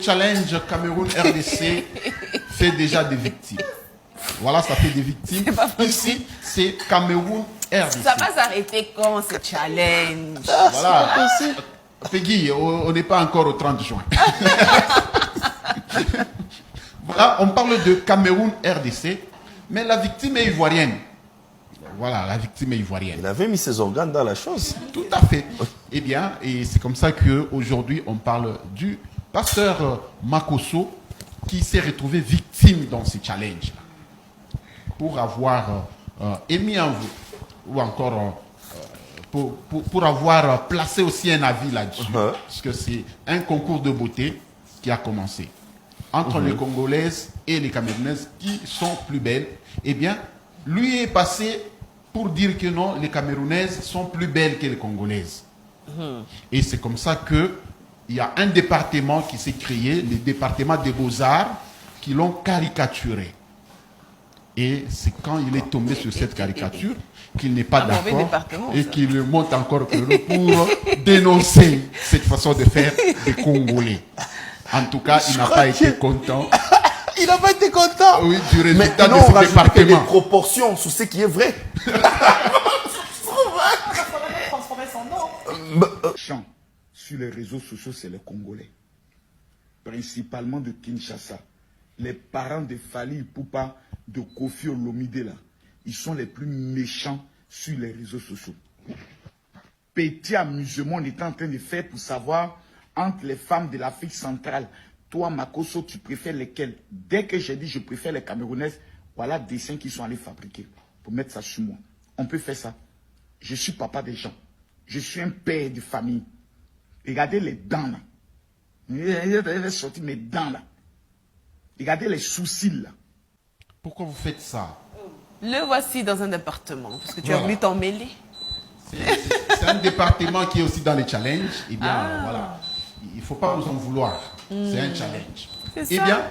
Challenge Cameroun-RDC fait déjà des victimes. Voilà, ça fait des victimes. Ici, c'est Cameroun-RDC. Ça va s'arrêter quand ce challenge? Voilà. Peggy, on n'est pas encore au 30 juin. Voilà, on parle de Cameroun-RDC, mais la victime est ivoirienne. Voilà, la victime est ivoirienne. Il avait mis ses organes dans la chose. Tout à fait. Eh bien, et c'est comme ça qu'aujourd'hui, on parle du pasteur Makosso qui s'est retrouvé victime dans ce challenge pour avoir émis un vœu ou encore pour avoir placé aussi un avis là-dessus. Parce que c'est un concours de beauté qui a commencé entre les Congolaises et les Camerounaises qui sont plus belles. Eh bien, lui est passé pour dire que non, les Camerounaises sont plus belles que les Congolaises. Et c'est comme ça que il y a un département qui s'est créé, le département des Beaux-Arts, qui l'ont caricaturé. Et c'est quand il est tombé sur cette caricature qu'il n'est pas d'accord et qu'il monte encore plus loin pour dénoncer cette façon de faire des Congolais. En tout cas, il n'a pas été content. Il n'a pas été content. Oui, du résultat mais de ce département. des proportions sur ce qui est vrai. Chant sur les réseaux sociaux, c'est les Congolais. Principalement de Kinshasa. Les parents de Fali Ipupa, de Kofi Olomide, là, ils sont les plus méchants sur les réseaux sociaux. Petit amusement, on est en train de faire pour savoir entre les femmes de l'Afrique centrale, toi, Makosso, tu préfères lesquelles? Dès que j'ai dit je préfère les Camerounaises, voilà des dessins qui sont allés fabriquer pour mettre ça sur moi. On peut faire ça. Je suis papa des gens. Je suis un père de famille. Regardez les dents là. Regardez sortir mes dents là. Regardez les sourcils là. Pourquoi vous faites ça? Le voici dans un département, parce que tu as voulu t'en mêler. C'est un département qui est aussi dans les challenges. Eh bien, voilà. Il ne faut pas vous en vouloir. C'est un challenge. C'est Eh ça. bien,